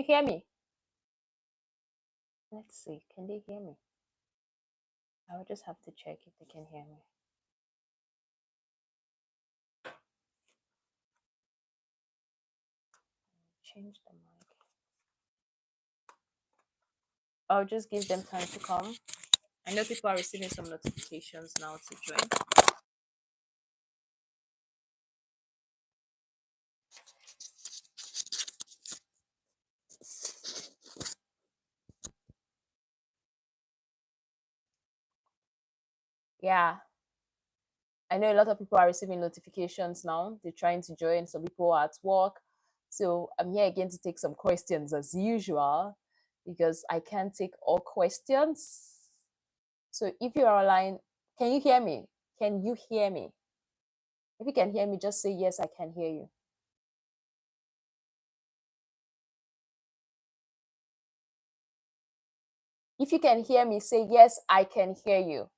hear me? Let's see. Can they hear me? I will just have to check if they can hear me. Change the mic. I'll just give them time to come. I know people are receiving some notifications now to join. Yeah, I know a lot of people are receiving notifications now. They're trying to join. Some people are at work. So I'm here again to take some questions as usual because I can't take all questions. So if you're online, can you hear me? Can you hear me? If you can hear me, just say yes, I can hear you. If you can hear me, say yes, I can hear you.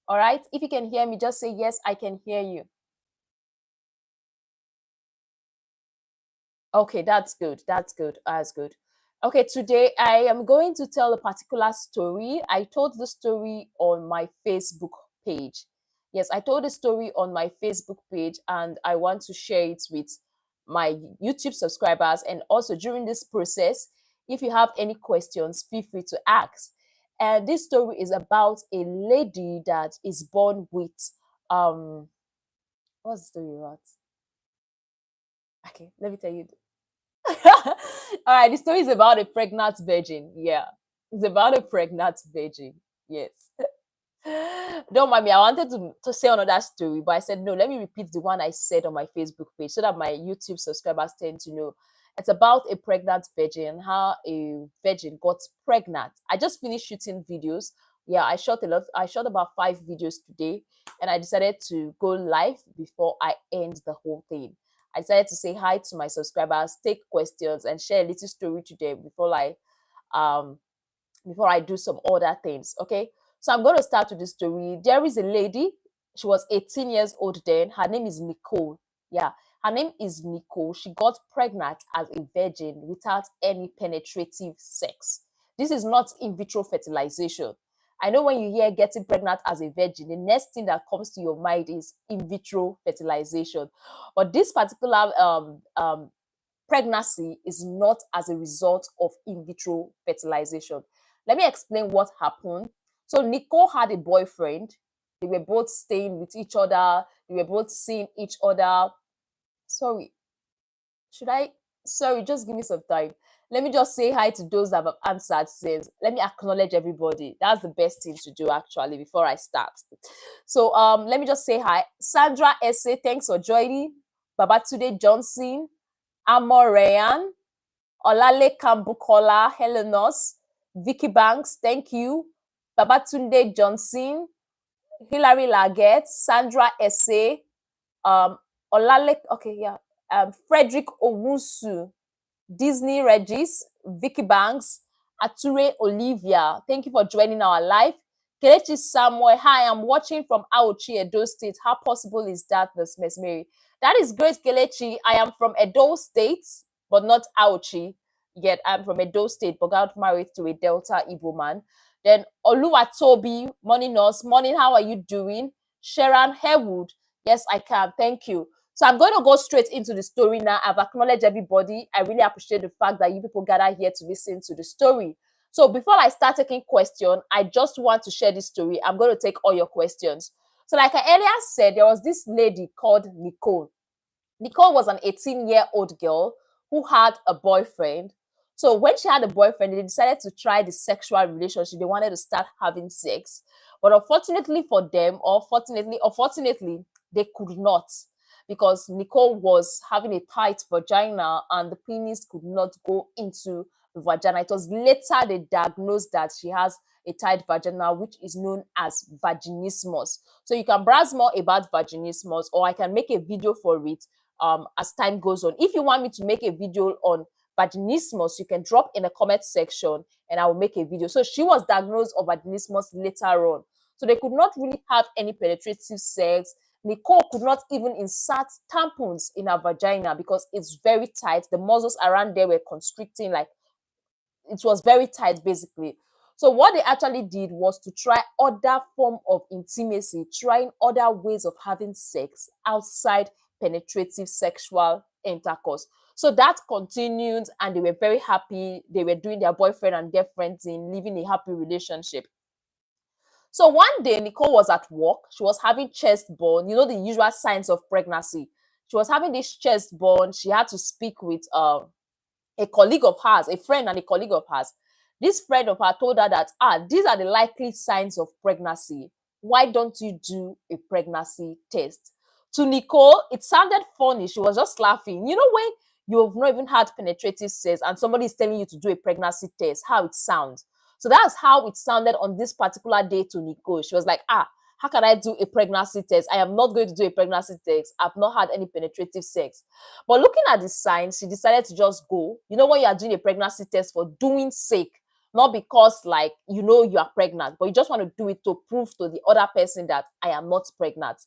All right? If you can hear me, just say yes, I can hear you. Okay, that's good. That's good. That's good. Okay, today I am going to tell a particular story. I told the story on my Facebook page. Yes, I told the story on my Facebook page and I want to share it with my YouTube subscribers. And also during this process, if you have any questions, feel free to ask. And this story is about a lady that is born with what's the story about? Okay, let me tell you. All right, the story is about a pregnant virgin. Yeah, it's about a pregnant virgin. Yes. Don't mind me. I wanted to say another story, but I said no, let me repeat the one I said on my Facebook page so that my YouTube subscribers tend to know. It's about a pregnant virgin, how a virgin got pregnant. I just finished shooting videos. Yeah, I shot a lot. I shot about 5 videos today, and I decided to go live before I end the whole thing. I decided to say hi to my subscribers, take questions, and share a little story today um before I do some other things. Okay. So I'm going to start with the story. There is a lady, she was 18 years old then. Her name is Nicole. Yeah. Her name is Nicole. She got pregnant as a virgin without any penetrative sex. This is not in vitro fertilization. I know when you hear getting pregnant as a virgin, the next thing that comes to your mind is in vitro fertilization. But this particular pregnancy is not as a result of in vitro fertilization. Let me explain what happened. So Nicole had a boyfriend. They were both staying with each other. They were both seeing each other. Sorry, should I? Sorry, just give me some time. Let me just say hi to those that have answered since. Let me acknowledge everybody. That's the best thing to do actually before I start. So let me just say hi. Sandra Esse, thanks for joining. Babatunde Johnson, Amorean, Olalekan Bukola, Helenos, Vicky Banks, thank you. Babatunde Johnson, Hilary Laget, Sandra Esse, Olale, okay, yeah, Frederick Owusu, Disney Regis, Vicky Banks, Ature Olivia. Thank you for joining our live. Kelechi Samuel, hi, I'm watching from Aochi, Edo State. How possible is that, Miss Mary? That is great, Kelechi. I am from Edo State, but not Aochi. Yet I'm from Edo State, but got married to a Delta Igbo man. Then Oluwatobi, morning nurse, morning, how are you doing? Sharon Harewood, yes, I can, thank you. So I'm going to go straight into the story now. I've acknowledged everybody. I really appreciate the fact that you people gather here to listen to the story. So before I start taking questions, I just want to share this story. I'm going to take all your questions. So like I earlier said, there was this lady called Nicole. Nicole was an 18-year-old girl who had a boyfriend. So when she had a boyfriend, they decided to try the sexual relationship. They wanted to start having sex. But unfortunately for them, or unfortunately, they could not because Nicole was having a tight vagina and the penis could not go into the vagina. It was later they diagnosed that she has a tight vagina, which is known as vaginismus. So you can browse more about vaginismus, or I can make a video for it as time goes on. If you want me to make a video on vaginismus, you can drop in the comment section and I will make a video. So she was diagnosed of vaginismus later on. So they could not really have any penetrative sex. Nicole could not even insert tampons in her vagina because it's very tight. The muscles around there were constricting, like it was very tight basically. So what they actually did was to try other form of intimacy, trying other ways of having sex outside penetrative sexual intercourse. So that continued, and they were very happy. They were doing their boyfriend and girlfriend thing, living a happy relationship. So one day, Nicole was at work. She was having chest burn, you know, the usual signs of pregnancy. She was having this chest burn. She had to speak with a colleague of hers, a friend and a colleague of hers. This friend of her told her that, these are the likely signs of pregnancy. Why don't you do a pregnancy test? To Nicole, it sounded funny. She was just laughing. You know, when you've not even had penetrative sex and somebody is telling you to do a pregnancy test, how it sounds. So that's how it sounded on this particular day to Nicole. She was like, how can I do a pregnancy test? I am not going to do a pregnancy test. I've not had any penetrative sex. But looking at the signs, she decided to just go. You know, when you are doing a pregnancy test for doing sake, not because like, you know, you are pregnant, but you just want to do it to prove to the other person that I am not pregnant.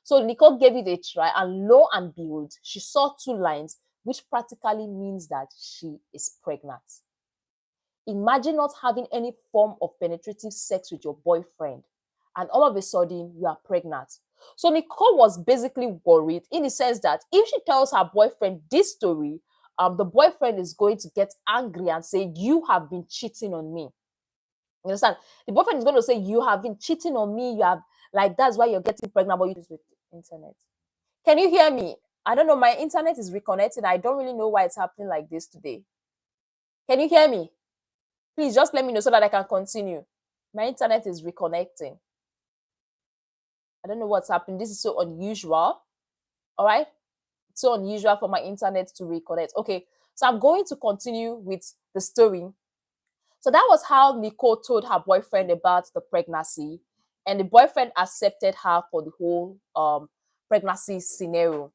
So Nicole gave it a try, and lo and behold, she saw 2 lines, which practically means that she is pregnant. Imagine not having any form of penetrative sex with your boyfriend, and all of a sudden you are pregnant. So Nicole was basically worried in the sense that if she tells her boyfriend this story, the boyfriend is going to get angry and say, you have been cheating on me. You understand? The boyfriend is going to say, you have been cheating on me. You have, like, that's why you're getting pregnant, but you do this with the internet. Can you hear me? I don't know. My internet is reconnecting. I don't really know why it's happening like this today. Can you hear me? Please just let me know so that I can continue. My internet is reconnecting. I don't know what's happening. This is so unusual. All right. It's so unusual for my internet to reconnect. Okay. So I'm going to continue with the story. So that was how Nicole told her boyfriend about the pregnancy, and the boyfriend accepted her for the whole pregnancy scenario.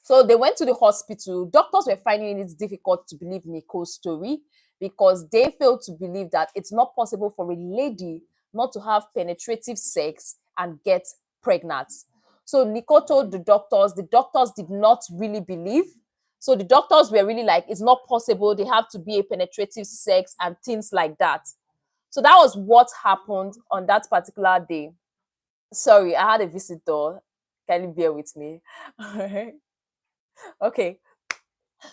So they went to the hospital. Doctors were finding it difficult to believe Nicole's story because they failed to believe that it's not possible for a lady not to have penetrative sex and get pregnant. So Nicole told the doctors did not really believe. So the doctors were really like, it's not possible. They have to be a penetrative sex and things like that. So that was what happened on that particular day. Sorry, I had a visitor. Can you bear with me? Okay.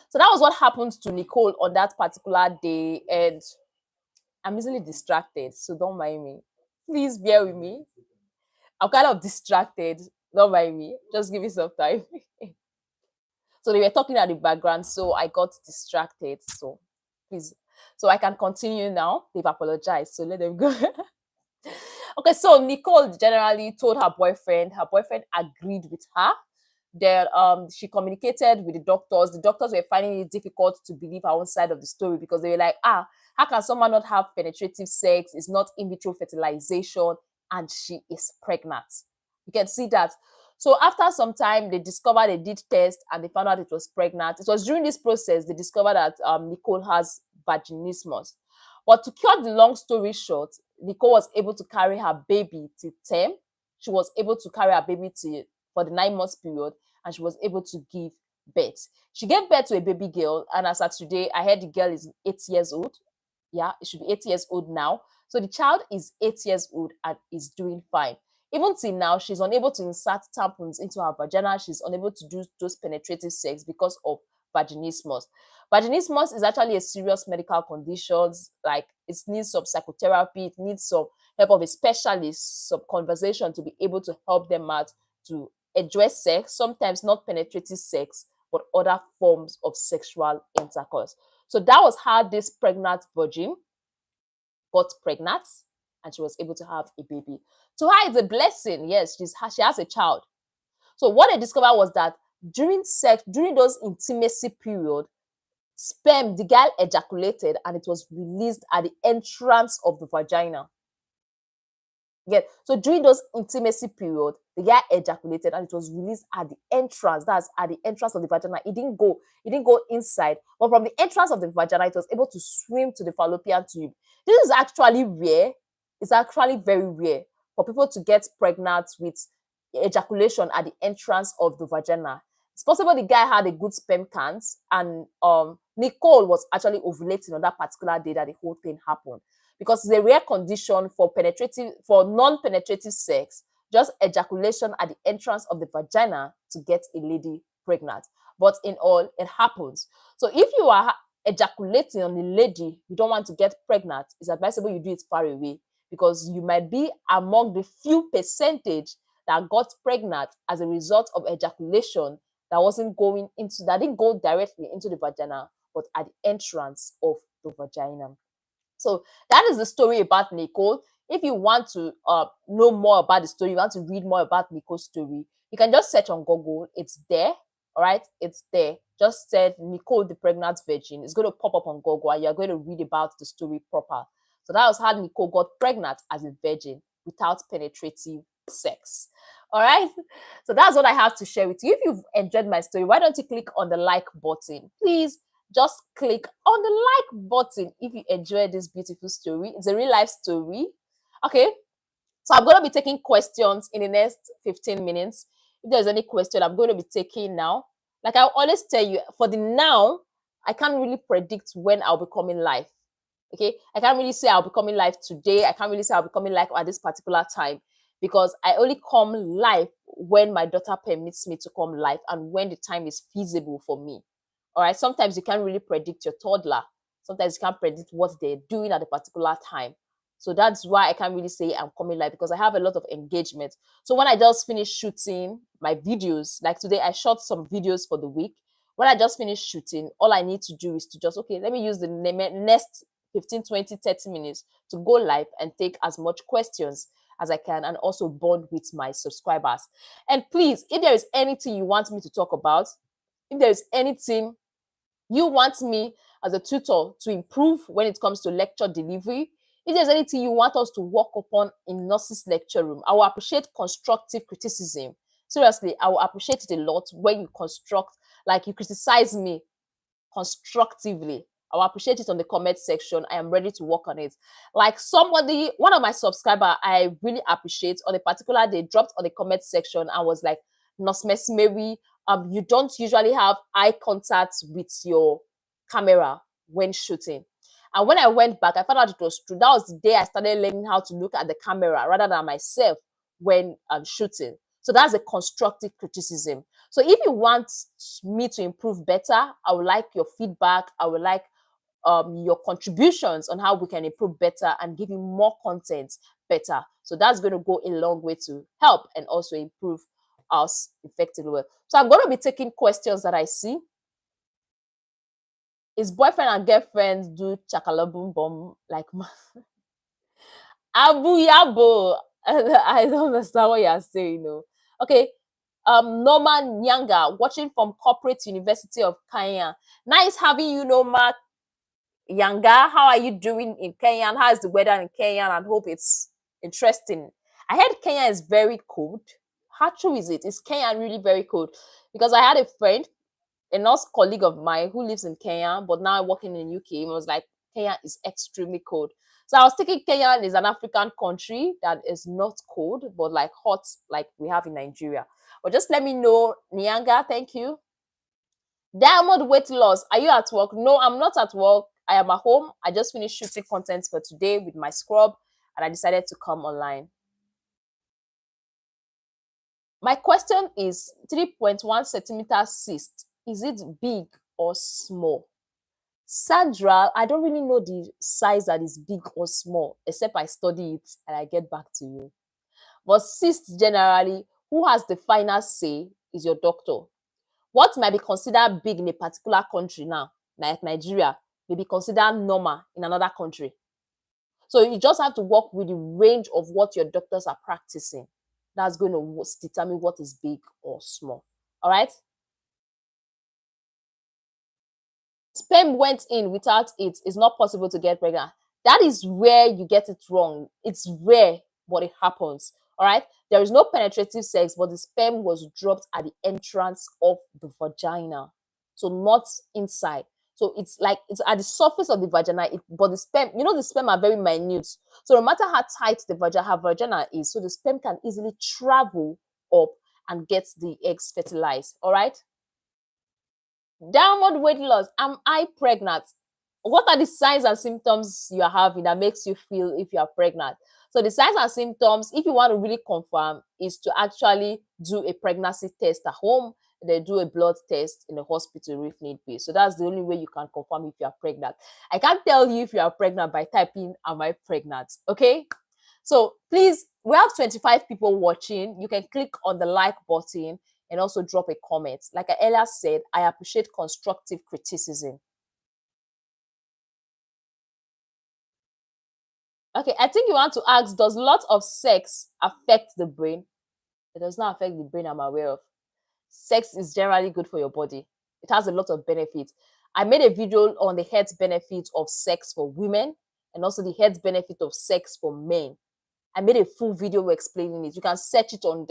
So that was what happened to Nicole on that particular day. And I'm easily distracted, so don't mind me. Please bear with me. I'm kind of distracted. Don't mind me. Just give me some time. So they were talking at the background, so I got distracted. So please, so I can continue now. They've apologized, so let them go. Okay, so Nicole generally told her boyfriend. Her boyfriend agreed with her. Then she communicated with the doctors. The doctors were finding it difficult to believe her own side of the story because they were like, how can someone not have penetrative sex? It's not in vitro fertilization, and she is pregnant. You can see that. So after some time, they discovered, they did test, and they found out it was pregnant. It was during this process they discovered that Nicole has vaginismus. But to cut the long story short, Nicole was able to carry her baby till term. She was able to carry her baby for the 9 months period, and she was able to give birth. She gave birth to a baby girl, and as of today, I heard the girl is 8 years old. Yeah, it should be 8 years old now. So the child is 8 years old and is doing fine. Even till now, she's unable to insert tampons into her vagina. She's unable to do those penetrative sex because of vaginismus. Vaginismus is actually a serious medical condition. Like, it needs some psychotherapy. It needs some help of a specialist, some conversation to be able to help them out to address sex, sometimes not penetrative sex, but other forms of sexual intercourse. So that was how this pregnant virgin got pregnant, and she was able to have a baby. To her, it's a blessing. Yes, she has a child. So what they discovered was that during sex, during those intimacy period, the girl ejaculated and it was released at the entrance of the vagina. Yeah. So during those intimacy period, the guy ejaculated and it was released at the entrance. That's at the entrance of the vagina. It didn't go inside. But from the entrance of the vagina, it was able to swim to the fallopian tube. This is actually rare. It's actually very rare for people to get pregnant with ejaculation at the entrance of the vagina. It's possible the guy had a good sperm count, and Nicole was actually ovulating on that particular day that the whole thing happened. Because it's a rare condition for non-penetrative sex, just ejaculation at the entrance of the vagina to get a lady pregnant. But in all, it happens. So if you are ejaculating on a lady you don't want to get pregnant, it's advisable you do it far away, because you might be among the few percentage that got pregnant as a result of ejaculation that didn't go directly into the vagina, but at the entrance of the vagina. So that is the story about Nicole. If you want to know more about the story, you want to read more about Nicole's story, you can just search on Google. It's there. All right, it's there. Just said Nicole the pregnant virgin. It's going to pop up on Google, and you're going to read about the story proper. So that was how Nicole got pregnant as a virgin without penetrative sex. All right, so that's what I have to share with you. If you've enjoyed my story, why don't you click on the like button? Please just click on the like button if you enjoyed this beautiful story. It's a real life story. Okay, so I'm going to be taking questions in the next 15 minutes. If there's any question, I'm going to be taking now. Like I always tell you, for the now, I can't really predict when I'll be coming live. Okay, I can't really say I'll be coming live today. I can't really say I'll be coming live at this particular time, because I only come live when my daughter permits me to come live and when the time is feasible for me. All right, sometimes you can't really predict your toddler. Sometimes you can't predict what they're doing at a particular time. So that's why I can't really say I'm coming live, because I have a lot of engagement. So when I just finish shooting my videos, like today I shot some videos for the week. When I just finish shooting, all I need to do is to just, okay, let me use the next 15, 20, 30 minutes to go live and take as much questions as I can, and also bond with my subscribers. And please, if there is anything you want me to talk about, if there is anything you want me as a tutor to improve when it comes to lecture delivery, if there's anything you want us to work upon in nurses lecture room, I will appreciate constructive criticism. Seriously, I will appreciate it a lot when you you criticize me constructively. I will appreciate it on the comment section. I am ready to work on it. Like one of my subscriber, I really appreciate, on a particular day, dropped on the comment section and was like, Nurse Miss Mary, you don't usually have eye contact with your camera when shooting. And when I went back, I found out it was true. That was the day I started learning how to look at the camera rather than myself when I'm shooting. So that's a constructive criticism. So if you want me to improve better, I would like your feedback. I would like your contributions on how we can improve better and give you more content better. So that's going to go a long way to help and also improve us effectively. So I'm going to be taking questions that I see. Is boyfriend and girlfriend do chakala boom boom like Abu Yabo? I don't understand what you're saying. No. Okay. Norman Nyanga, watching from Corporate University of Kenya. Nice having you, Norman Nyanga. How are you doing in Kenya? And how is the weather in Kenya? And hope it's interesting. I heard Kenya is very cold. How true is it? Is Kenya really very cold? Because I had a friend, a nurse colleague of mine who lives in Kenya, but now working in the UK, and was like, Kenya is extremely cold. So I was thinking Kenya is an African country that is not cold, but like hot, like we have in Nigeria. But just let me know, Nyanga, thank you. Diamond weight loss, are you at work? No, I'm not at work. I am at home. I just finished shooting content for today with my scrub, and I decided to come online. My question is 3.1 centimeter cyst. Is it big or small? Sandra, I don't really know the size that is big or small, except I study it and I get back to you. But cysts generally, who has the final say is your doctor. What might be considered big in a particular country now, like Nigeria, may be considered normal in another country. So you just have to work with the range of what your doctors are practicing. That's going to determine what is big or small. All right? Sperm went in without it. It's not possible to get pregnant. That is where you get it wrong. It's rare, but it happens. All right? There is no penetrative sex, but the sperm was dropped at the entrance of the vagina. So not inside. So it's like it's at the surface of the vagina, but the sperm, the sperm are very minute. So no matter how tight her vagina is, so the sperm can easily travel up and get the eggs fertilized. All right? Downward weight loss. Am I pregnant? What are the signs and symptoms you are having that makes you feel if you are pregnant? So the signs and symptoms, if you want to really confirm, is to actually do a pregnancy test at home. They do a blood test in the hospital if need be. So that's the only way you can confirm if you are pregnant. I can't tell you if you are pregnant by typing, am I pregnant? Okay. So please, we have 25 people watching. You can click on the like button and also drop a comment. Like I earlier said, I appreciate constructive criticism. Okay, I think you want to ask, does lots of sex affect the brain? It does not affect the brain, I'm aware of. Sex is generally good for your body. It has a lot of benefits. I made a video on the health benefits of sex for women and also the health benefit of sex for men. I made a full video explaining it. You can search it on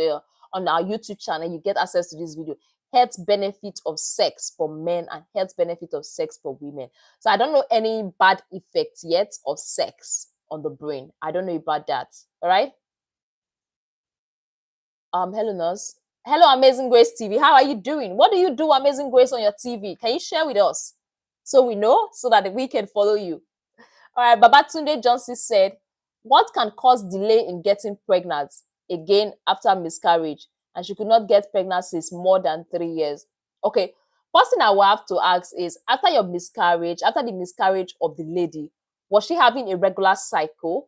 our YouTube channel. You get access to this video. Health benefit of sex for men and health benefit of sex for women. So I don't know any bad effects yet of sex on the brain. I don't know about that. All right. Hello, nurse. Hello, Amazing Grace TV. How are you doing? What do you do, Amazing Grace, on your TV? Can you share with us so we know, so that we can follow you? All right, Babatunde Johnson said, what can cause delay in getting pregnant again after miscarriage? And she could not get pregnant since more than 3 years. Okay, first thing I will have to ask is, after your miscarriage, after the miscarriage of the lady, was she having a regular cycle?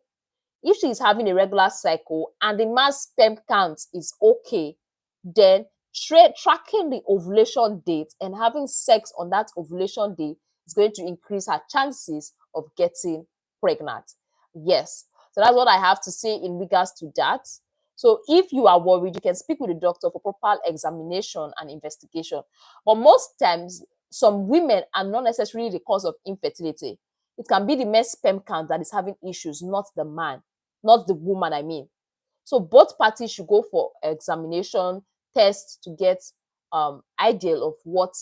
If she is having a regular cycle and the man's sperm count is okay, then tracking the ovulation date and having sex on that ovulation day is going to increase her chances of getting pregnant. Yes. So that's what I have to say in regards to that. So if you are worried, you can speak with the doctor for proper examination and investigation. But most times, some women are not necessarily the cause of infertility. It can be the men's sperm count that is having issues, not the man, not the woman, I mean. So both parties should go for examination, test to get ideal of what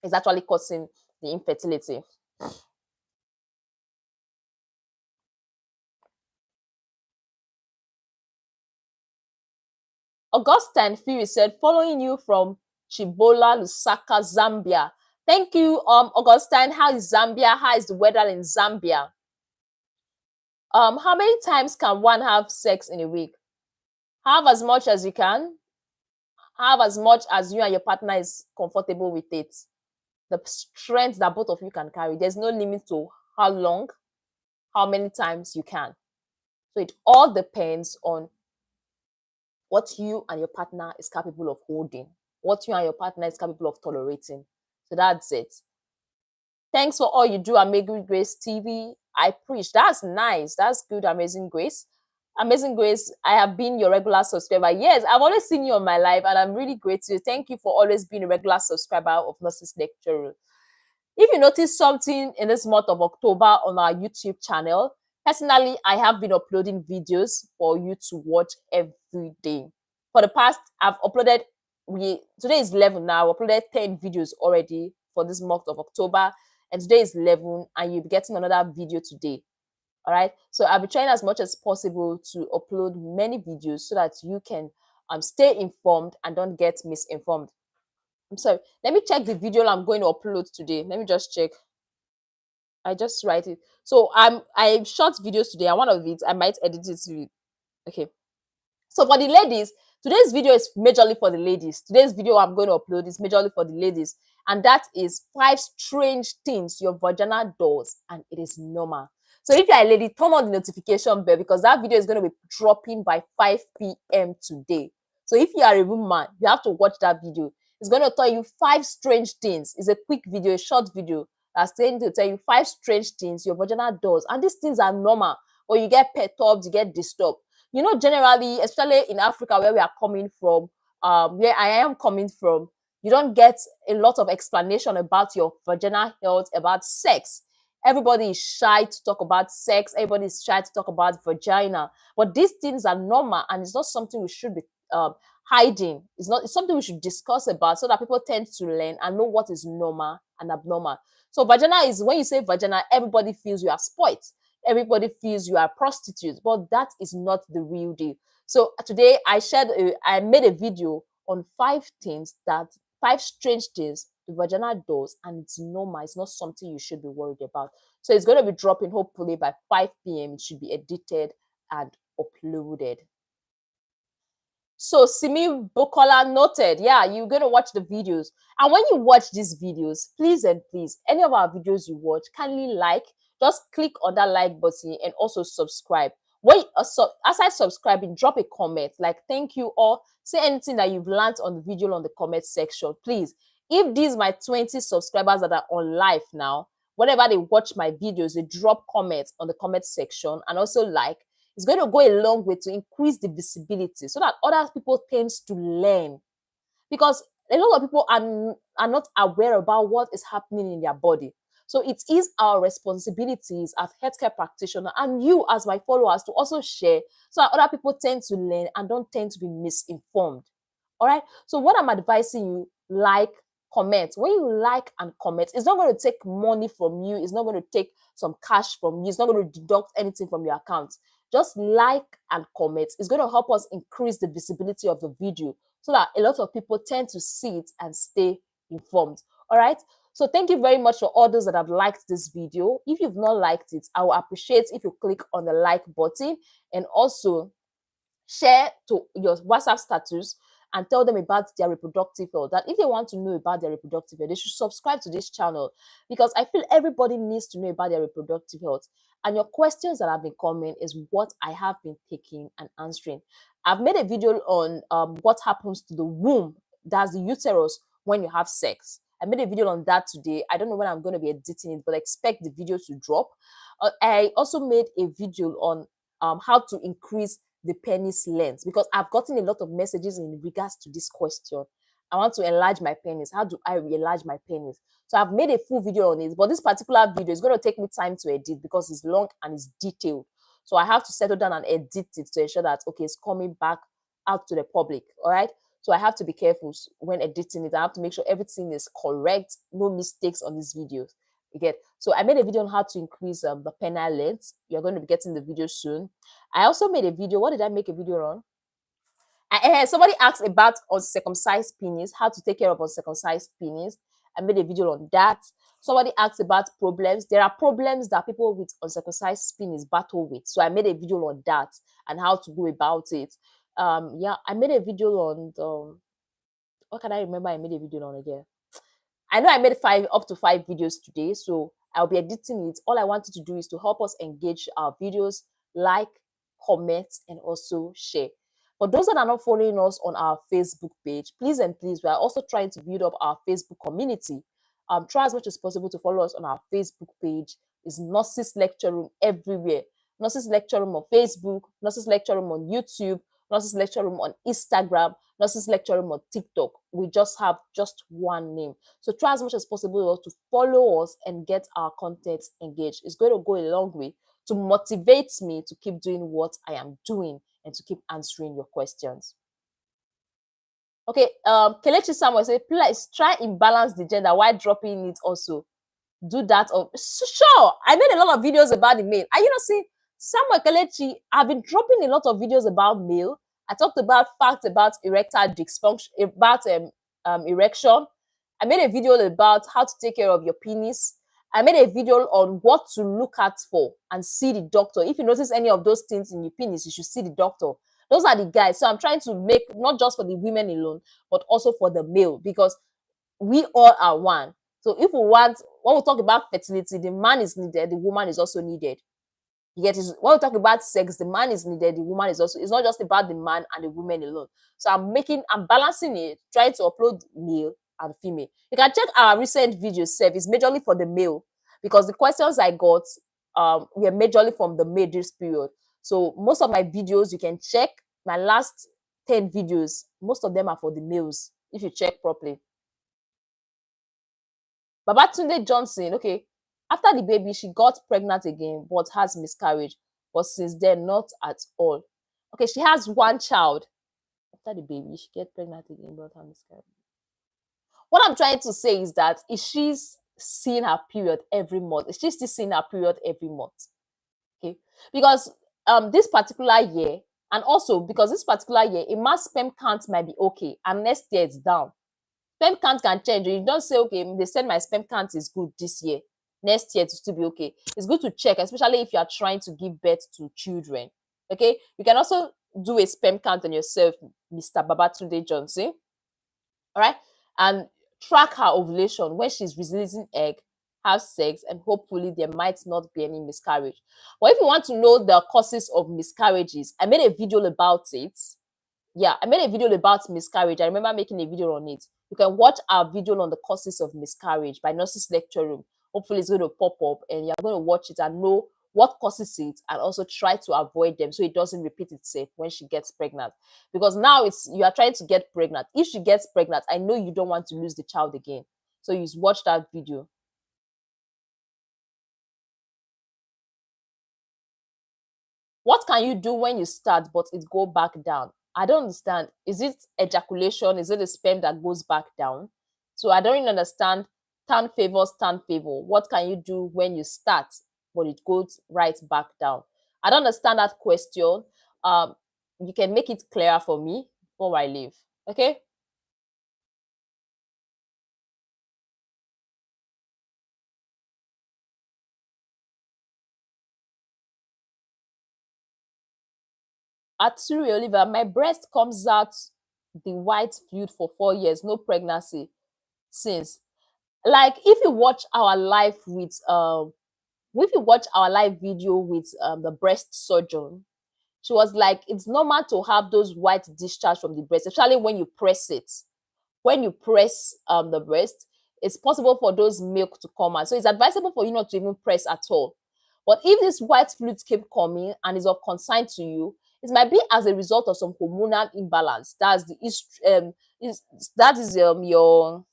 is actually causing the infertility. Augustine Fury said, following you from Chibola, Lusaka, Zambia. Thank you, Augustine. How is Zambia? How is the weather in Zambia? How many times can one have sex in a week? Have as much as you can. Have as much as you and your partner is comfortable with it. The strength that both of you can carry. There's no limit to how long, how many times you can. So it all depends on what you and your partner is capable of holding, what you and your partner is capable of tolerating. So that's it. Thanks for all you do, Amazing Grace TV. I preach. That's nice. That's good, Amazing Grace. Amazing Grace, I have been your regular subscriber. Yes, I've always seen you on my live, and I'm really grateful. Thank you for always being a regular subscriber of Nurses Lecture. If you notice something in this month of October on our YouTube channel, personally, I have been uploading videos for you to watch every day. For the past, I've uploaded, today is 11 now, I've uploaded 10 videos already for this month of October, and today is 11, and you'll be getting another video today. All right, so I'll be trying as much as possible to upload many videos so that you can stay informed and don't get misinformed. I'm sorry, let me check the video I'm going to upload today. Let me just check. I just write it. So I shot videos today, and one of it I might edit it to. Okay. So for the ladies, today's video is majorly for the ladies. Today's video I'm going to upload is majorly for the ladies, and that is 5 strange things your vagina does, and it is normal. So if you're a lady, turn on the notification bell because that video is going to be dropping by 5 p.m. today. So if you are a woman, you have to watch that video. It's going to tell you 5 strange things. It's a quick video, a short video that's going to tell you 5 strange things your vagina does, and these things are normal. Or you get perturbed, you get disturbed. You know, generally, especially in Africa, where we are coming from, where I am coming from, you don't get a lot of explanation about your vaginal health, about sex. Everybody is shy to talk about sex. Everybody is shy to talk about vagina. But these things are normal, and it's not something we should be hiding. It's not. It's something we should discuss about so that people tend to learn and know what is normal and abnormal. So vagina is, when you say vagina, everybody feels you are spoilt. Everybody feels you are a prostitute, but that is not the real deal. So today I made a video on 5 strange things the vaginal does, and it's normal. It's not something you should be worried about. So it's going to be dropping hopefully by 5 p.m. It should be edited and uploaded. So Simi Bukola noted, yeah, you're going to watch the videos. And when you watch these videos, please and please, any of our videos you watch, kindly like, just click on that like button and also subscribe. When aside subscribing, drop a comment like thank you, or say anything that you've learned on the video on the comment section. Please, if these my 20 subscribers that are on live now, whenever they watch my videos, they drop comments on the comment section and also like, it's going to go a long way to increase the visibility so that other people tends to learn, because a lot of people are not aware about what is happening in their body. So it is our responsibilities as healthcare practitioner and you as my followers to also share so that other people tend to learn and don't tend to be misinformed. All right. So what I'm advising you, like, comment. When you like and comment, it's not going to take money from you. It's not going to take some cash from you. It's not going to deduct anything from your account. Just like and comment. It's going to help us increase the visibility of the video so that a lot of people tend to see it and stay informed. All right. So thank you very much for all those that have liked this video. If you've not liked it, I will appreciate if you click on the like button and also share to your WhatsApp status and tell them about their reproductive health. That if they want to know about their reproductive health, they should subscribe to this channel, because I feel everybody needs to know about their reproductive health. And your questions that have been coming is what I have been taking and answering. I've made a video on what happens to the womb, that's the uterus, when you have sex. I made a video on that today. I don't know when I'm going to be editing it, but expect the video to drop. I also made a video on how to increase the penis length, because I've gotten a lot of messages in regards to this question. I want to enlarge my penis. How do I enlarge my penis? So I've made a full video on it, but this particular video is going to take me time to edit because it's long and it's detailed. So I have to settle down and edit it to ensure that, okay, it's coming back out to the public. All right. So I have to be careful when editing it. I have to make sure everything is correct, no mistakes on these videos. You get? So I made a video on how to increase the penile length. You're going to be getting the video soon. I also made a video. What did I make a video on? Somebody asked about uncircumcised penis, how to take care of uncircumcised penis. I made a video on that. Somebody asked about problems. There are problems that people with uncircumcised penis battle with. So I made a video on that and how to go about it. Yeah, I made a video on what can I remember I made a video on again? I know I made up to 5 videos today, so I'll be editing it. All I wanted to do is to help us engage our videos, like, comment, and also share. For those that are not following us on our Facebook page, please and please, we are also trying to build up our Facebook community. Try as much as possible to follow us on our Facebook page. It's Nurses Lecture Room everywhere. Nurses Lecture Room on Facebook, Nurses Lecture Room on YouTube, Nurses Lecture Room on Instagram, Nurses Lecture Room on TikTok. We just have just one name. So try as much as possible to follow us and get our content engaged. It's going to go a long way to motivate me to keep doing what I am doing and to keep answering your questions. Okay, Kelechi Samuel said, please try and balance the gender while dropping it also. Do that. Sure, I made a lot of videos about the male. And see, Samuel Kelechi, I've been dropping a lot of videos about male. I talked about facts about erectile dysfunction, about erection. I made a video about how to take care of your penis. I made a video on what to look at for and see the doctor. If you notice any of those things in your penis, you should see the doctor. Those are the guys. So I'm trying to make not just for the women alone, but also for the male, because we all are one. So if when we talk about fertility, the man is needed, the woman is also needed. You get it? When we talk about sex, the man is needed, the woman is also. It's not just about the man and the woman alone. So I'm balancing it, trying to upload male and female. You can check our recent video service majorly for the male, because the questions I got were majorly from the male this period. So most of my videos, you can check my last 10 videos. Most of them are for the males, if you check properly. Babatunde Johnson, okay. After the baby, she got pregnant again, but has miscarriage. But since then, not at all. Okay, she has one child. After the baby, she gets pregnant again, but has miscarriage. What I'm trying to say is that is she seeing her period every month? Is she still seeing her period every month? Okay, because this particular year, and also because this particular year, a mass sperm count might be okay, and next year it's down. Sperm count can change. You don't say, okay, they said my sperm count is good this year. Next year to still be okay. It's good to check, especially if you are trying to give birth to children. Okay, you can also do a sperm count on yourself, Mr. Babatunde Johnson. All right, and track her ovulation when she's releasing egg, have sex, and hopefully there might not be any miscarriage. But if you want to know the causes of miscarriages, I made a video about it. Yeah, I made a video about miscarriage. I remember making a video on it. You can watch our video on the causes of miscarriage by Nurses Lecture Room. Hopefully it's going to pop up and you're going to watch it and know what causes it and also try to avoid them so it doesn't repeat itself when she gets pregnant. Because now it's you are trying to get pregnant. If she gets pregnant, I know you don't want to lose the child again. So you watch that video. What can you do when you start but it go back down? I don't understand. Is it ejaculation? Is it the sperm that goes back down? So I don't even understand. Tan favors tan favor. What can you do when you start but it goes right back down? I don't understand that question. You can make it clearer for me before I leave. Okay. Atsuri Oliver, my breast comes out the white fluid for 4 years, no pregnancy since. Like if you watch our live with if you watch our live video with the breast surgeon, she was like, it's normal to have those white discharge from the breast, especially when you press it. When you press the breast, it's possible for those milk to come out. So it's advisable for you not to even press at all. But if this white fluid keep coming and is of concern to you, it might be as a result of some hormonal imbalance. That's the is that is your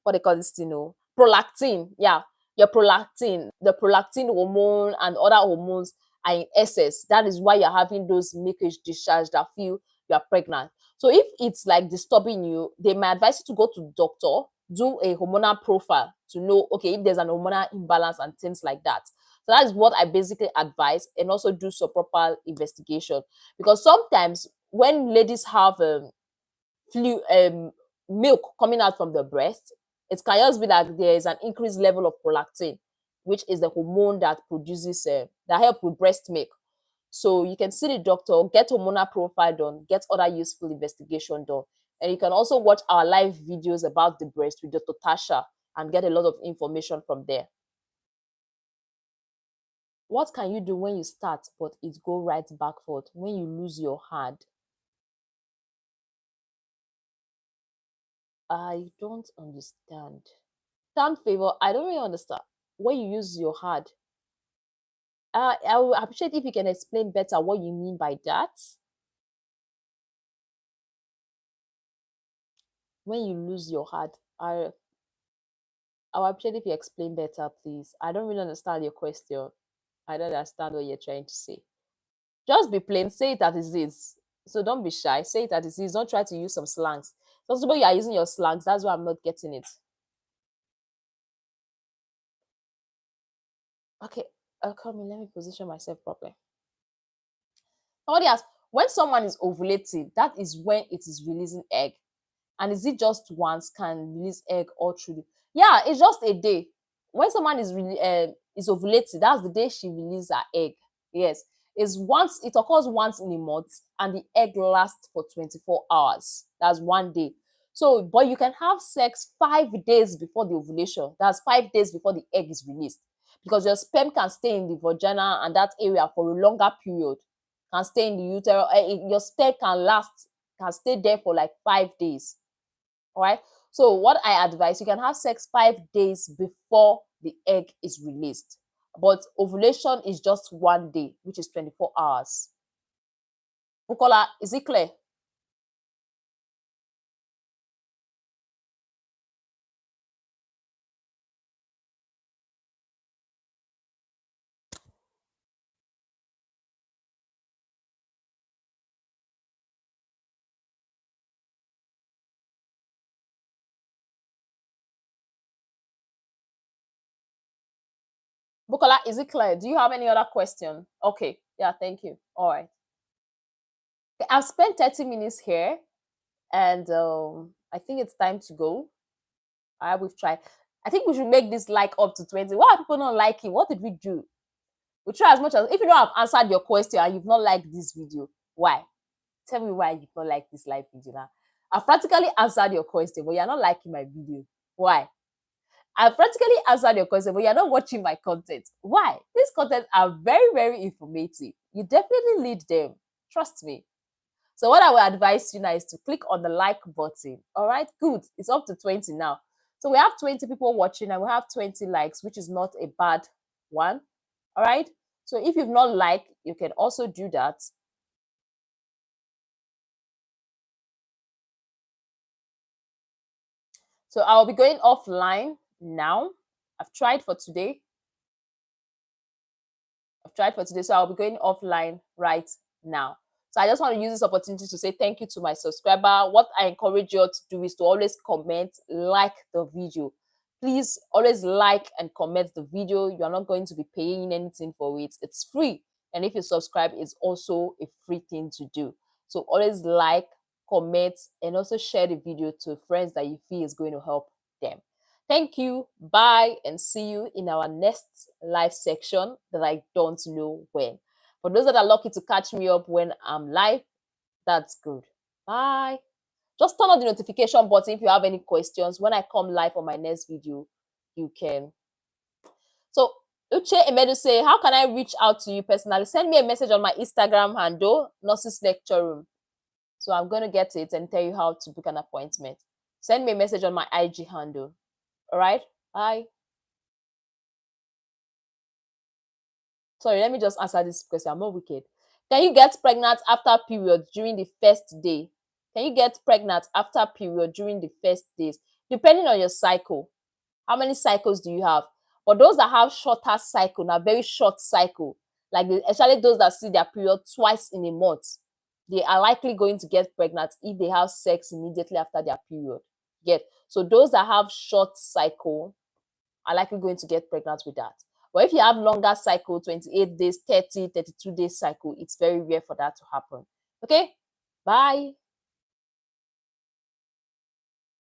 what they call this thing, prolactin. Yeah, your prolactin, the prolactin hormone and other hormones are in excess. That is why you're having those milkish discharge that feel you are pregnant. So if it's like disturbing you, they might advise you to go to doctor, do a hormonal profile to know, okay, if there's an hormonal imbalance and things like that. So that is what I basically advise, and also do some proper investigation, because sometimes when ladies have flu milk coming out from the breast, it can just be that there is an increased level of prolactin, which is the hormone that produces that help with breast milk. So you can see the doctor, get hormonal profile done, get other useful investigation done, and you can also watch our live videos about the breast with Dr. Tasha and get a lot of information from there. What can you do when you start but it go right backward when you lose your hand? I don't understand. Stand favor, I don't really understand. When you use your hand, I would appreciate if you can explain better what you mean by that. When you lose your hand, I would appreciate if you explain better, please. I don't really understand your question. I don't understand what you're trying to say. Just be plain, say it as it is. So don't be shy. Say it as it is. Don't try to use some slangs. First of all, you are using your slangs. That's why I'm not getting it. Okay, come in. Let me position myself properly. Somebody asked, when someone is ovulating, that is when it is releasing egg. And is it just once can release egg all through the yeah, it's just a day. When someone is really is ovulating, that's the day she releases her egg. Yes, it's once, it occurs once in a month, and the egg lasts for 24 hours. That's one day. So but you can have sex 5 days before the ovulation. That's 5 days before the egg is released, because your sperm can stay in the vagina and that area for a longer period, can stay in the uterus. Your sperm can last, can stay there for like 5 days. All right. So what I advise, you can have sex 5 days before the egg is released. But ovulation is just one day, which is 24 hours. Bukola, is it clear? Bukola, is it clear? Do you have any other question? Okay. Yeah, thank you. All right. Okay, I've spent 30 minutes here, and I think it's time to go. All right, we've tried. I think we should make this like up to 20. Why are people not liking? What did we do? We try as much as, if you don't have answered your question and you've not liked this video, why? Tell me why you've not liked this live video now. I've practically answered your question, but you're not liking my video. Why? I've practically answered your question, but you're not watching my content. Why? These content are very, very informative. You definitely need them. Trust me. So what I will advise you now is to click on the like button. All right, good. It's up to 20 now. So we have 20 people watching and we have 20 likes, which is not a bad one. All right. So if you've not liked, you can also do that. So I'll be going offline now. I've tried for today. So I'll be going offline right now. So I just want to use this opportunity to say thank you to my subscriber. What I encourage you to do is to always comment, like the video. Please always like and comment the video. You are not going to be paying anything for it. It's free. And if you subscribe, it's also a free thing to do. So always like, comment, and also share the video to friends that you feel is going to help them. Thank you. Bye, and see you in our next live section that I don't know when. For those that are lucky to catch me up when I'm live, that's good. Bye. Just turn on the notification button if you have any questions. When I come live on my next video, you can. So Uche Emedu say, how can I reach out to you personally? Send me a message on my Instagram handle, Nurses Lecture Room. So I'm going to get it and tell you how to book an appointment. Send me a message on my IG handle. All right? Bye. Sorry, let me just answer this question. I'm not wicked. Can you get pregnant after period during the first day? Can you get pregnant after period during the first days? Depending on your cycle. How many cycles do you have? For those that have shorter cycle, now very short cycle, like especially those that see their period twice in a month, they are likely going to get pregnant if they have sex immediately after their period. Get so those that have short cycle are likely going to get pregnant with that. But if you have longer cycle, 28 days, 30, 32 days cycle, it's very rare for that to happen. Okay, bye.